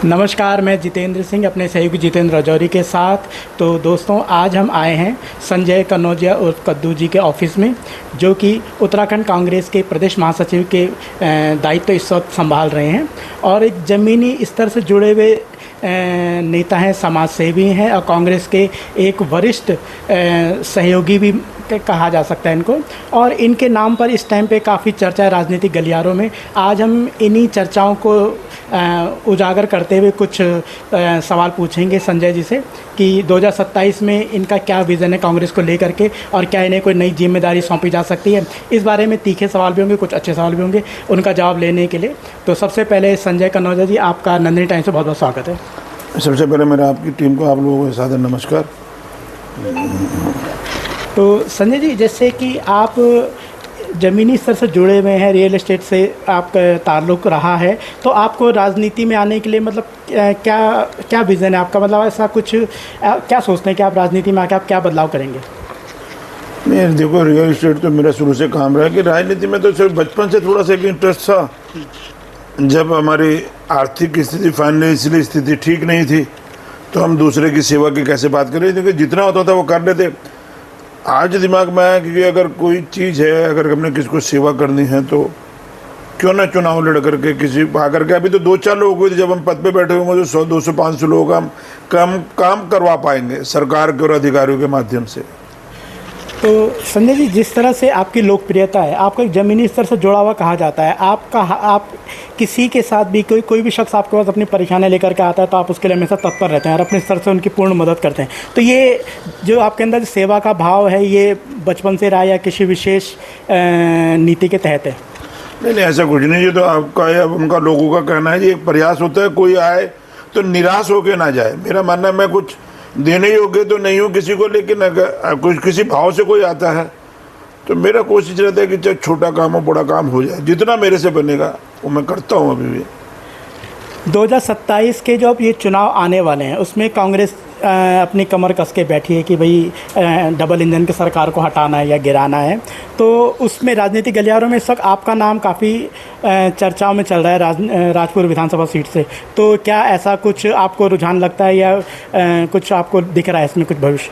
नमस्कार, मैं जितेंद्र सिंह अपने सहयोगी जितेंद्र राजौरी के साथ। तो दोस्तों, आज हम आए हैं संजय कनौजिया उर्फ कद्दू जी के ऑफिस में, जो कि उत्तराखंड कांग्रेस के प्रदेश महासचिव के दायित्व इस वक्त संभाल रहे हैं और एक ज़मीनी स्तर से जुड़े हुए नेता हैं, समाज सेवी हैं और कांग्रेस के एक वरिष्ठ सहयोगी भी कहा जा सकता है इनको। और इनके नाम पर इस टाइम पे काफ़ी चर्चा है राजनीतिक गलियारों में। आज हम इन्हीं चर्चाओं को उजागर करते हुए कुछ सवाल पूछेंगे संजय जी से कि 2027 में इनका क्या विज़न है कांग्रेस को लेकर के और क्या इन्हें कोई नई जिम्मेदारी सौंपी जा सकती है। इस बारे में तीखे सवाल भी होंगे, कुछ अच्छे सवाल भी होंगे उनका जवाब लेने के लिए। तो सबसे पहले संजय कनौजिया जी, आपका नंदिनी टाइम्स से बहुत बहुत स्वागत है। सबसे पहले मेरा आपकी टीम को, आप लोगों को सादर नमस्कार। तो संजय जी, जैसे कि आप ज़मीनी स्तर से जुड़े हुए हैं, रियल एस्टेट से आपका ताल्लुक़ रहा है, तो आपको राजनीति में आने के लिए मतलब क्या क्या विज़न है आपका? मतलब ऐसा कुछ क्या सोचते हैं कि आप राजनीति में आके आप क्या बदलाव करेंगे? नहीं, देखो, रियल एस्टेट तो मेरा शुरू से काम रहा है कि राजनीति में तो सिर्फ बचपन से थोड़ा सा एक इंटरेस्ट था। जब हमारी आर्थिक स्थिति, फाइनेंशियली स्थिति ठीक नहीं थी तो हम दूसरे की सेवा की कैसे बात करें, क्योंकि जितना होता था वो कर लेते। आज दिमाग में आया कि अगर कोई चीज़ है, अगर हमने किसको सेवा करनी है तो क्यों ना चुनाव लड़ करके किसी आकर के, अभी तो 2-4 लोग हुए थे जब हम पद पे बैठे होंगे तो 100, 200, 500 लोग हम काम करवा पाएंगे सरकार के और अधिकारियों के माध्यम से। तो संजय जी, जिस तरह से आपकी लोकप्रियता है, आपको एक ज़मीनी स्तर से जुड़ा हुआ कहा जाता है। आप किसी के साथ भी कोई भी शख्स आपके पास अपनी परेशानियाँ लेकर के आता है तो आप उसके लिए हमेशा तत्पर रहते हैं और अपने स्तर से उनकी पूर्ण मदद करते हैं। तो ये जो आपके अंदर सेवा का भाव है, ये बचपन से रहा या किसी विशेष नीति के तहत है? नहीं, ऐसा कुछ नहीं। ये तो आपका या उनका लोगों का कहना है। ये एक प्रयास होता है, कोई आए तो निराश होकर ना जाए। मेरा मानना है, मैं कुछ देने योग्य तो नहीं हूँ किसी को, लेकिन अगर कुछ किसी भाव से कोई आता है तो मेरा कोशिश रहता है कि चाहे छोटा काम हो बड़ा काम हो जाए, जितना मेरे से बनेगा वो मैं करता हूँ। अभी भी 2027 के जो अब ये चुनाव आने वाले हैं उसमें कांग्रेस अपनी कमर कस के बैठी है कि भाई डबल इंजन की सरकार को हटाना है या गिराना है। तो उसमें राजनीतिक गलियारों में इस वक्त आपका नाम काफ़ी चर्चाओं में चल रहा है राजपुर विधानसभा सीट से। तो क्या ऐसा कुछ आपको रुझान लगता है या कुछ आपको दिख रहा है इसमें कुछ भविष्य?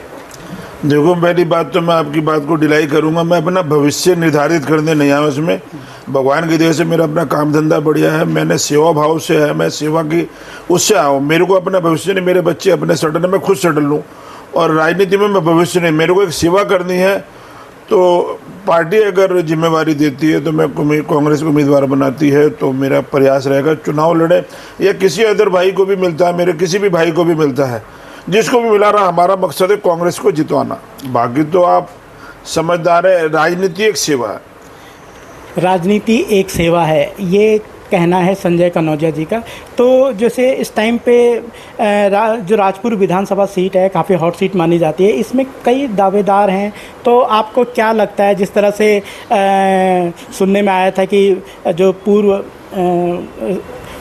देखो, पहली बात तो मैं आपकी बात को डिलाई करूंगा। मैं अपना भविष्य निर्धारित करने नहीं आया उसमें। भगवान की दया से मेरा अपना काम धंधा बढ़िया है, मैंने सेवा भाव से है, मैं सेवा की उससे आऊँ। मेरे को अपना भविष्य नहीं, मेरे बच्चे अपने सेटल है, मैं खुद सेटल लूँ। और राजनीति में मैं भविष्य नहीं, मेरे को एक सेवा करनी है। तो पार्टी अगर जिम्मेवारी देती है तो मैं कांग्रेस को उम्मीदवार बनाती है तो मेरा प्रयास रहेगा चुनाव लड़े, या किसी अदर भाई को भी मिलता है, मेरे किसी भी भाई को भी मिलता है, जिसको भी मिला रहा, हमारा मकसद है कांग्रेस को जितवाना। बाकी तो आप समझदार है, राजनीति एक सेवा है। राजनीति एक सेवा है, ये कहना है संजय कनौजिया जी का। तो जैसे इस टाइम पे जो राजपुर विधानसभा सीट है काफ़ी हॉट सीट मानी जाती है, इसमें कई दावेदार हैं। तो आपको क्या लगता है, जिस तरह से सुनने में आया था कि जो पूर्व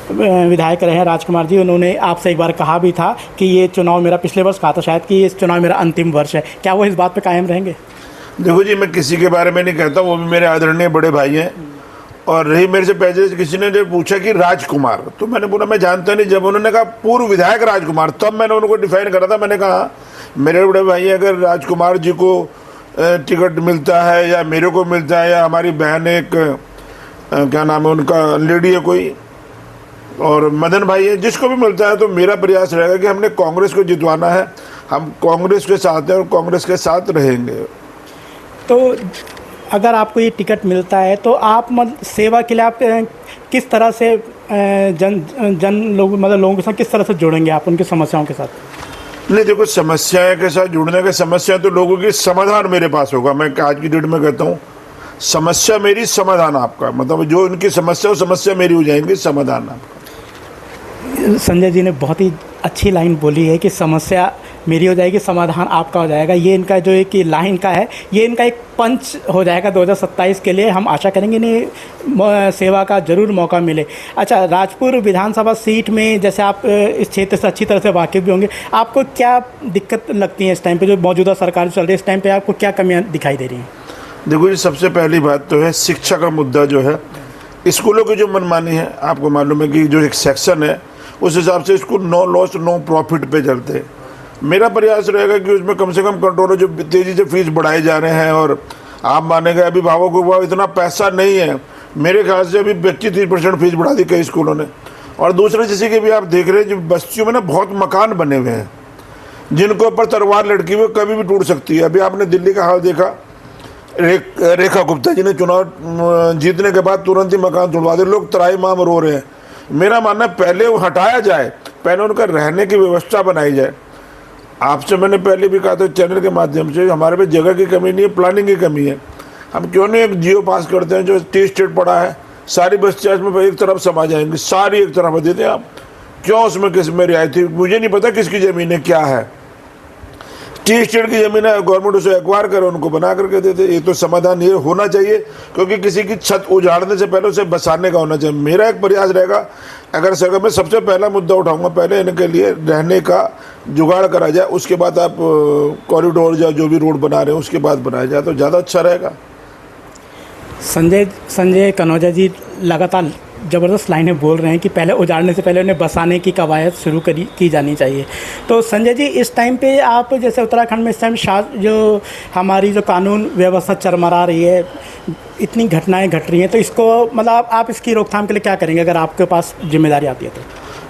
विधायक रहे हैं राजकुमार जी, उन्होंने आपसे एक बार कहा भी था कि ये चुनाव मेरा, पिछले वर्ष कहा था शायद कि इस चुनाव मेरा अंतिम वर्ष है, क्या वो इस बात पे कायम रहेंगे? देखो जी, मैं किसी के बारे में नहीं कहता, वो भी मेरे आदरणीय बड़े भाई हैं। और रही मेरे से पहले किसी ने जब पूछा कि राजकुमार, तो मैंने बोला मैं जानता नहीं। जब उन्होंने कहा पूर्व विधायक राजकुमार, तब मैंने उनको डिफाइन करा था। मैंने कहा मेरे बड़े भाई, अगर राजकुमार जी को टिकट मिलता है या मेरे को मिलता है या हमारी बहन एक क्या नाम है उनका, लेडी है कोई, और मदन भाई है, जिसको भी मिलता है, तो मेरा प्रयास रहेगा कि हमने कांग्रेस को जितवाना है। हम कांग्रेस के साथ हैं और कांग्रेस के साथ रहेंगे। तो अगर आपको ये टिकट मिलता है तो आप सेवा के लिए आप किस तरह से लोगों के साथ किस तरह से जुड़ेंगे आप उनकी समस्याओं के साथ? नहीं, देखो, समस्याएं के साथ जुड़ने का, समस्या तो लोगों की, समाधान मेरे पास होगा। मैं आज की डेट में कहता हूँ, समस्या मेरी, समाधान आपका। मतलब जो उनकी समस्या, वो समस्या मेरी हो जाएंगी, समाधान आपका। संजय जी ने बहुत ही अच्छी लाइन बोली है कि समस्या मेरी हो जाएगी, समाधान आपका हो जाएगा। ये इनका जो एक लाइन का है, ये इनका एक पंच हो जाएगा 2027 के लिए। हम आशा करेंगे इन्हें सेवा का ज़रूर मौका मिले। अच्छा, राजपुर विधानसभा सीट में जैसे आप इस क्षेत्र से अच्छी तरह से वाकिफ़ भी होंगे, आपको क्या दिक्कत लगती है इस टाइम पे, जो मौजूदा सरकार चल रही है इस टाइम पे आपको क्या कमियाँ दिखाई दे रही हैं? देखो जी, सबसे पहली बात तो है शिक्षा का मुद्दा जो है, स्कूलों की जो मनमानी है। आपको मालूम है कि जो एक सेक्शन है उस हिसाब से इसको नो लॉस नो प्रॉफिट पे चलते हैं। मेरा प्रयास रहेगा कि उसमें कम से कम कंट्रोल हो। जो तेज़ी से फीस बढ़ाए जा रहे हैं और आप मानेंगे अभिभावकों को इतना पैसा नहीं है, मेरे ख्याल से अभी 25-30% फीस बढ़ा दी कई स्कूलों ने। और दूसरे जैसे कि भी आप देख रहे हैं जो बस्तियों में ना बहुत मकान बने हुए हैं जिनके ऊपर तलवार लटकी हुई कभी भी टूट सकती है। अभी आपने दिल्ली का हाल देखा, रेखा गुप्ता जी ने चुनाव जीतने के बाद तुरंत ही मकान तोड़वा दिए, लोग त्राईमाम रो रहे हैं। मेरा मानना है पहले वो हटाया जाए, पहले उनका रहने की व्यवस्था बनाई जाए। आपसे मैंने पहले भी कहा था चैनल के माध्यम से, हमारे पे जगह की कमी नहीं है, प्लानिंग की कमी है। हम क्यों नहीं एक जियो पास करते हैं जो टी स्टेट पड़ा है, सारी बस्तियाँ इसमें एक तरफ समा जाएंगी, सारी एक तरफ देते हैं आप। क्यों उसमें किस में रियायत थी, मुझे नहीं पता किसकी ज़मीन है क्या है। टी स्टेट की ज़मीन है, गवर्नमेंट उसे एक्वायर करे, उनको बना करके देते। ये तो समाधान ये होना चाहिए, क्योंकि किसी की छत उजाड़ने से पहले उसे बसाने का होना चाहिए। मेरा एक प्रयास रहेगा, अगर सरकार में सबसे पहला मुद्दा उठाऊंगा, पहले इनके लिए रहने का जुगाड़ करा जाए, उसके बाद आप कॉरिडोर या जो भी रोड बना रहे हैं उसके बाद बनाया जाए तो ज़्यादा अच्छा रहेगा। संजय कनौजिया जी लगातार ज़बरदस्त लाइनें बोल रहे हैं कि पहले उजाड़ने से पहले उन्हें बसाने की कवायद शुरू की जानी चाहिए। तो संजय जी, इस टाइम पे आप जैसे उत्तराखंड में इस टाइम जो हमारी जो कानून व्यवस्था चरमरा रही है, इतनी घटनाएं घट रही हैं, तो इसको मतलब आप इसकी रोकथाम के लिए क्या करेंगे अगर आपके पास जिम्मेदारी आती है तो?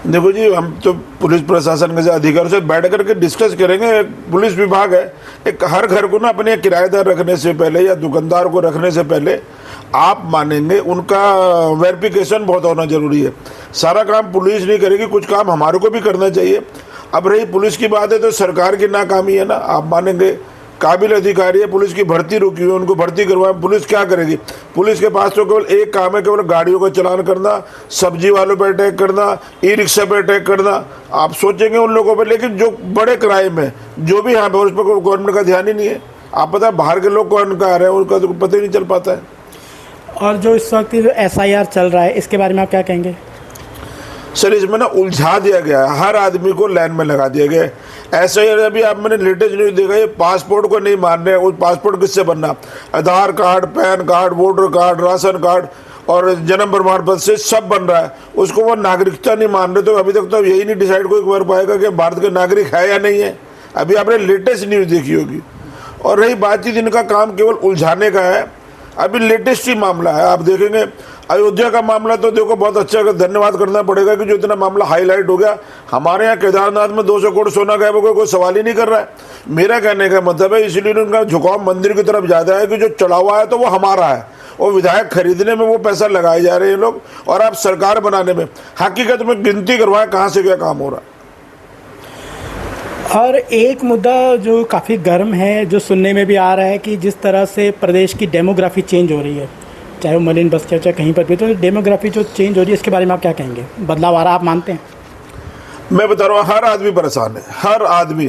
देखो जी, हम तो पुलिस प्रशासन के अधिकारियों से बैठ करके डिस्कस करेंगे। एक पुलिस विभाग है, एक हर घर को ना अपने किराएदार रखने से पहले या दुकानदार को रखने से पहले आप मानेंगे उनका वेरिफिकेशन बहुत होना जरूरी है। सारा काम पुलिस नहीं करेगी, कुछ काम हमारे को भी करना चाहिए। अब रही पुलिस की बात है तो सरकार की नाकामी है ना, आप मानेंगे काबिल अधिकारी है, पुलिस की भर्ती रुकी हुई है, उनको भर्ती करवाएं। पुलिस क्या करेगी? पुलिस के पास तो केवल एक काम है, केवल गाड़ियों का चलान करना, सब्जी वालों पर अटैक करना, ई रिक्शा पर अटैक करना। आप सोचेंगे उन लोगों पर, लेकिन जो बड़े क्राइम है जो भी यहाँ पर, उस पर गवर्नमेंट का ध्यान ही नहीं है। आप पता है बाहर के लोग कौन आ रहे हैं उनका तो पता ही नहीं चल पाता है। और जो इस वक्त जो SIR चल रहा है, इसके बारे में आप क्या कहेंगे? सर, इसमें ना उलझा दिया गया है, हर आदमी को लाइन में लगा दिया गया है। SIR अभी आप मैंने लेटेस्ट न्यूज़ देखा, ये पासपोर्ट को नहीं मान रहे। उस पासपोर्ट किससे बनना? Aadhaar card, PAN card, voter card, ration card और जन्म प्रमाण पत्र से सब बन रहा है। उसको वो नागरिकता नहीं मान रहे। तो अभी तक तो यही नहीं डिसाइड कोई कर पाएगा कि भारत के नागरिक है या नहीं है। अभी आपने लेटेस्ट न्यूज़ देखी होगी। और रही बातचीत, इनका काम केवल उलझाने का है। अभी लेटेस्ट ही मामला है, आप देखेंगे अयोध्या का मामला तो देखो बहुत अच्छा, धन्यवाद करना पड़ेगा कि जो इतना मामला हाईलाइट हो गया। हमारे यहाँ केदारनाथ में 200 करोड़ सोना गायब हो गया, कोई सवाल ही नहीं कर रहा है। मेरा कहने का मतलब है, इसलिए उनका झुकाव मंदिर की तरफ ज़्यादा है कि जो चढ़ा हुआ है तो वो हमारा है। वो विधायक खरीदने में वो पैसा लगाए जा रहे हैं लोग, और आप सरकार बनाने में। हकीकत में गिनती करवाएं कहाँ से क्या काम हो रहा है। और एक मुद्दा जो काफ़ी गर्म है, जो सुनने में भी आ रहा है कि जिस तरह से प्रदेश की डेमोग्राफी चेंज हो रही है, चाहे वो मलिन बस्तियाँ चाहे कहीं पर भी, तो डेमोग्राफी जो चेंज हो रही है इसके बारे में आप क्या कहेंगे? बदलाव आ रहा, आप मानते हैं? मैं बता रहा हूँ, हर आदमी परेशान है, हर आदमी।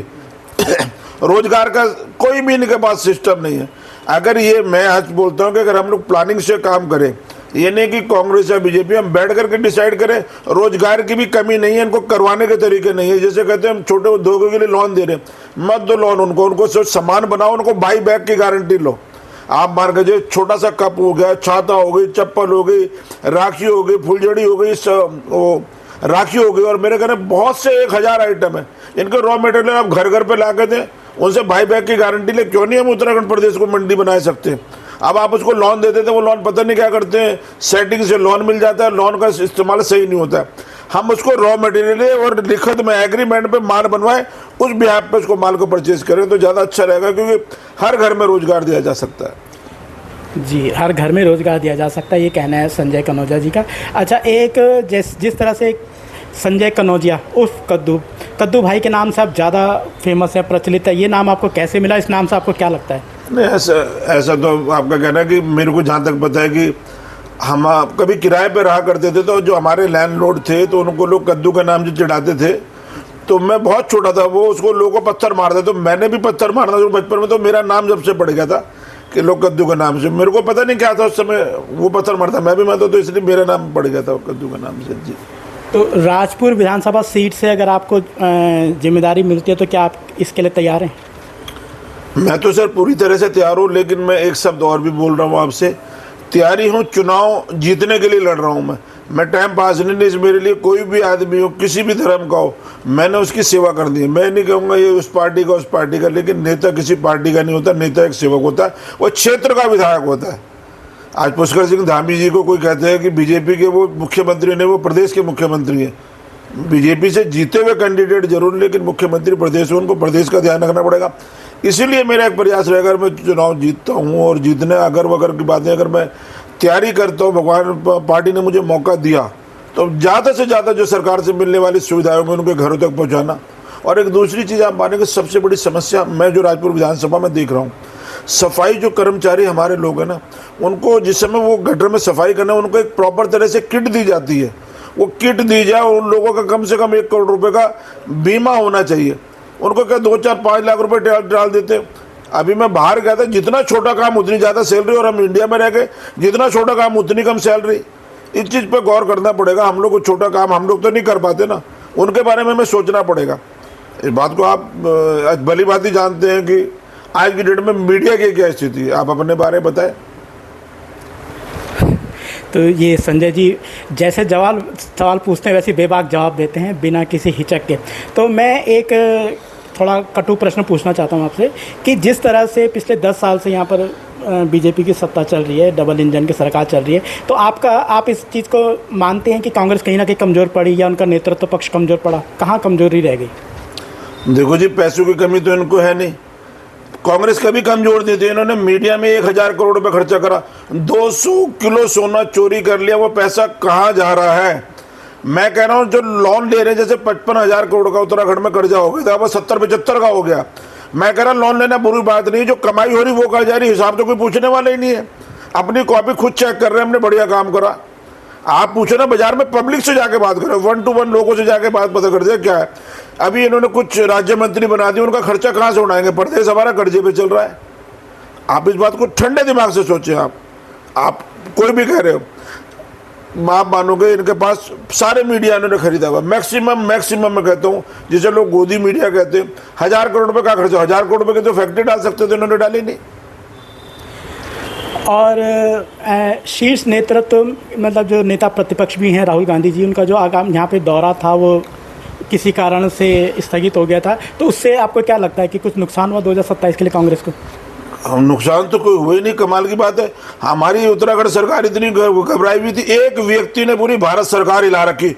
रोजगार का कोई भी इनके पास सिस्टम नहीं है। अगर ये, मैं आज बोलता हूँ कि अगर हम लोग प्लानिंग से काम करें, ये नहीं कि कांग्रेस या बीजेपी, हम बैठ करके डिसाइड करें। रोजगार की भी कमी नहीं है, इनको करवाने के तरीके नहीं है। जैसे कहते हैं हम छोटे उद्योगों के लिए लोन दे रहे हैं, मत दो लोन उनको सामान बनाओ, उनको बाई बैक की गारंटी लो। आप मान के जो छोटा सा कप हो गया, छाता हो गई, चप्पल हो गई, राखी हो गई, फुलझड़ी हो गई, राखी हो गई, और मेरे घर में बहुत से 1000 आइटम है। इनके रॉ मटेरियल आप घर घर पे ला के दें, उनसे बाई बैक की गारंटी ले। क्यों नहीं हम उत्तराखंड प्रदेश को मंडी बना सकते हैं? अब आप उसको लोन देते थे, वो लोन पता नहीं क्या करते हैं, सेटिंग से लोन मिल जाता है, लोन का इस्तेमाल सही नहीं होता है। हम उसको रॉ मटेरियल और लिखित में एग्रीमेंट पे माल बनवाएं, उस बिहार पे उसको माल को परचेज करें तो ज़्यादा अच्छा रहेगा, क्योंकि हर घर में रोजगार दिया जा सकता है। जी, हर घर में रोजगार दिया जा सकता है, ये कहना है संजय कनौजिया जी का। अच्छा, एक जिस तरह से संजय कनौजिया उर्फ कद्दू भाई के नाम से आप ज़्यादा फेमस है, प्रचलित है, ये नाम आपको कैसे मिला? इस नाम से आपको क्या लगता है? नहीं, ऐसा तो आपका कहना है कि मेरे को जहाँ तक पता है कि हम कभी किराए पे रहा करते थे, तो जो हमारे लैंडलॉर्ड थे तो उनको लोग कद्दू का नाम जो चिढ़ाते थे। तो मैं बहुत छोटा था, वो उसको लोगों को पत्थर मारते, तो मैंने भी पत्थर मारना शुरू बचपन में, तो मेरा नाम जब से पड़ गया था कि लोग कद्दू का नाम से। मेरे को पता नहीं क्या था उस समय, वो पत्थर मारता, मैं भी मारता, तो इसलिए मेरा नाम पड़ गया था कद्दू का नाम से। जी। तो राजपुर विधानसभा सीट से अगर आपको जिम्मेदारी मिलती है तो क्या आप इसके लिए तैयार हैं? मैं तो सर पूरी तरह से तैयार हूँ, लेकिन मैं एक शब्द और भी बोल रहा हूँ आपसे तैयारी हूँ, चुनाव जीतने के लिए लड़ रहा हूँ मैं टाइम पास नहीं। मेरे लिए कोई भी आदमी हो, किसी भी धर्म का हो, मैंने उसकी सेवा कर दी है। मैं नहीं कहूँगा ये उस पार्टी का, लेकिन नेता किसी पार्टी का नहीं होता, नेता एक सेवक होता है, वो क्षेत्र का विधायक होता है। आज पुष्कर सिंह धामी जी को कोई कहते हैं कि बीजेपी के वो मुख्यमंत्री नहीं, वो प्रदेश के मुख्यमंत्री हैं। बीजेपी से जीते हुए कैंडिडेट जरूर, लेकिन मुख्यमंत्री प्रदेश हो, उनको प्रदेश का ध्यान रखना पड़ेगा। इसीलिए मेरा एक प्रयास रहेगा, मैं चुनाव जीतता हूँ और जीतने अगर वगर की बातें अगर मैं तैयारी करता हूँ, भगवान पार्टी ने मुझे मौका दिया तो ज़्यादा से ज़्यादा जो सरकार से मिलने वाली सुविधाएं होंगी उनके घरों तक पहुँचाना। और एक दूसरी चीज़ आप मानेंगे, सबसे बड़ी समस्या मैं जो राजपुर विधानसभा में देख रहा हूँ, सफाई जो कर्मचारी हमारे लोग हैं ना, उनको जिस समय वो गटर में सफाई करना, उनको एक प्रॉपर तरह से किट दी जाती है। वो किट दी जाए, उन लोगों का कम से कम 1 करोड़ रुपए का बीमा होना चाहिए। उनको क्या 2, 4, 5 लाख रुपए डाल देते। अभी मैं बाहर गया था, जितना छोटा काम उतनी ज़्यादा सैलरी, और हम इंडिया में रह के जितना छोटा काम उतनी कम सैलरी। इस चीज़ पे गौर करना पड़ेगा। हम लोग को छोटा काम हम लोग तो नहीं कर पाते ना, उनके बारे में हमें सोचना पड़ेगा। इस बात को आप भली भांति जानते हैं कि आज की डेट में मीडिया की क्या स्थिति है। आप अपने बारे में बताएं। तो ये संजय जी जैसे सवाल पूछते हैं वैसे बेबाक जवाब देते हैं बिना किसी हिचक के। तो मैं एक थोड़ा कटु प्रश्न पूछना चाहता हूँ आपसे कि जिस तरह से पिछले 10 साल से यहाँ पर बीजेपी की सत्ता चल रही है, डबल इंजन की सरकार चल रही है, तो आप इस चीज़ को मानते हैं कि कांग्रेस कहीं ना कहीं कमज़ोर पड़ी या उनका नेतृत्व पक्ष कमज़ोर पड़ा? कहाँ कमजोरी रह गई? देखो जी, पैसों की कमी तो इनको है नहीं, कांग्रेस कभी कमजोर नहीं थी। इन्होंने मीडिया में 1000 करोड़ रुपए खर्चा करा, 200 किलो सोना चोरी कर लिया। वो पैसा कहाँ जा रहा है? मैं कह रहा हूँ जो लोन ले रहे हैं, जैसे 55,000 करोड़ का उत्तराखंड में कर्जा हो गया था, वो 70-75 का हो गया। मैं कह रहा हूँ लोन लेना बुरी बात नहीं, जो कमाई हो रही वो कर जा रही, हिसाब तो कोई पूछने वाला ही नहीं है। अपनी कॉपी खुद चेक कर रहे हैं, हमने बढ़िया काम करा। आप पूछो ना, बाजार में पब्लिक से जाके बात करो, 1 to 1 लोगों से जाके बात पता कर दिया क्या है। अभी इन्होंने कुछ राज्य मंत्री बना दिए, उनका खर्चा कहाँ से उड़ाएंगे? प्रदेश हमारा कर्जे पे चल रहा है। आप इस बात को ठंडे दिमाग से सोचें। आप कोई भी कह रहे हो, आप मानोगे इनके पास सारे मीडिया इन्होंने खरीदा हुआ। मैक्सिमम मैं कहता हूँ, जिसे लोग गोदी मीडिया कहते हैं, 1000 करोड़ रुपए का खर्चा, 1000 करोड़ रुपए की तो फैक्ट्री डाल सकते थे, इन्होंने डाली नहीं। और शीर्ष नेतृत्व मतलब जो नेता प्रतिपक्ष भी हैं राहुल गांधी जी, उनका जो आगाम यहाँ पे दौरा था वो किसी कारण से स्थगित हो गया था, तो उससे आपको क्या लगता है कि कुछ नुकसान हुआ 2027 के लिए कांग्रेस को? नुकसान तो कोई हुआ ही नहीं। कमाल की बात है, हमारी उत्तराखंड सरकार इतनी घबराई हुई थी, एक व्यक्ति ने पूरी भारत सरकार हिला रखी।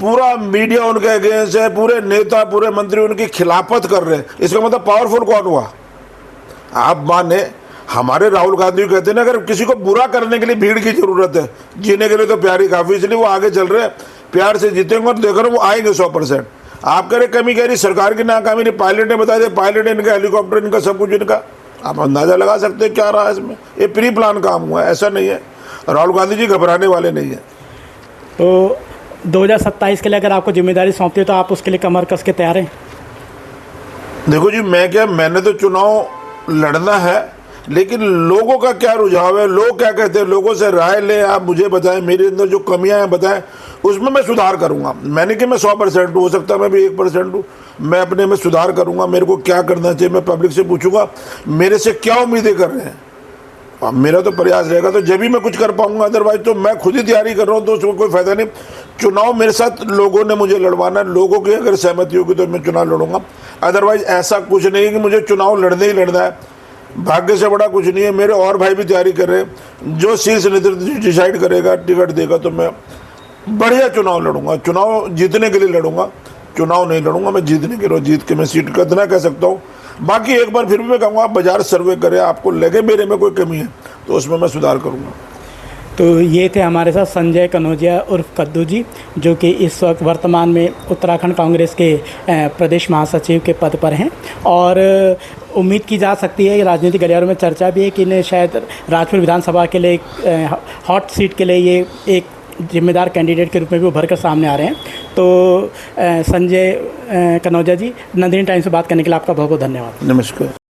पूरा मीडिया उनके अगेंस्ट है, पूरे नेता पूरे मंत्री उनकी खिलाफत कर रहे हैं। इसका मतलब पावरफुल कौन हुआ? आप माने, हमारे राहुल गांधी कहते हैं ना, अगर किसी को बुरा करने के लिए भीड़ की जरूरत है, जीने के लिए तो प्यार ही काफी, इसलिए वो आगे चल रहे हैं, प्यार से जीतेंगे और देख रहे वो आएंगे 100%। आप कह रहे कमी कह रही सरकार की नाकामी नहीं, पायलट ने बता दिया, पायलट इनका, हेलीकॉप्टर इनका, सब कुछ इनका। आप अंदाजा लगा सकते हैं क्या रहा है इसमें। ये प्री प्लान काम हुआ है, ऐसा नहीं है। राहुल गांधी जी घबराने वाले नहीं है। तो 2027 के लिए अगर आपको जिम्मेदारी सौंपती है तो आप उसके लिए कमर कस के तैयार हैं? देखो जी, मैंने तो चुनाव लड़ना है, लेकिन लोगों का क्या रुझाव है, लोग क्या कहते हैं, लोगों से राय लें। आप मुझे बताएं, मेरे अंदर जो कमियां हैं बताएं, उसमें मैं सुधार करूंगा। मैंने कि मैं 100% हो सकता है मैं भी 1% हूँ, मैं अपने में सुधार करूंगा। मेरे को क्या करना चाहिए, मैं पब्लिक से पूछूंगा मेरे से क्या उम्मीदें कर रहे हैं। अब मेरा तो प्रयास रहेगा तो जब भी मैं कुछ कर पाऊंगा, अदरवाइज तो मैं खुद ही तैयारी कर रहा हूँ तो उसमें कोई फायदा नहीं। चुनाव मेरे साथ लोगों ने मुझे लड़वाना है, लोगों की अगर सहमति होगी तो मैं चुनाव लड़ूंगा। अदरवाइज ऐसा कुछ नहीं कि मुझे चुनाव लड़ने ही लड़ना है। भाग्य से बड़ा कुछ नहीं है। मेरे और भाई भी तैयारी कर रहे हैं। जो शीर्ष नेतृत्व डिसाइड करेगा, टिकट देगा, तो मैं बढ़िया चुनाव लड़ूंगा। चुनाव जीतने के लिए लड़ूंगा, चुनाव नहीं लड़ूंगा मैं जीतने के लिए। जीत के मैं सीट का इतना कह सकता हूँ। बाकी एक बार फिर भी मैं कहूँगा, आप बाजार सर्वे करें, आपको लगे मेरे में कोई कमी है तो उसमें मैं सुधार करूँगा। तो ये थे हमारे साथ संजय कनौजिया उर्फ कद्दू जी, जो कि इस वक्त वर्तमान में उत्तराखंड कांग्रेस के प्रदेश महासचिव के पद पर हैं। और उम्मीद की जा सकती है, राजनीतिक गलियारों में चर्चा भी है कि इन्हें शायद राजपुर विधानसभा के लिए हॉट सीट के लिए ये एक जिम्मेदार कैंडिडेट के रूप में भी उभर कर सामने आ रहे हैं। तो संजय कनौजिया जी, नंदिनी टाइम्स से बात करने के लिए आपका बहुत बहुत धन्यवाद। नमस्कार।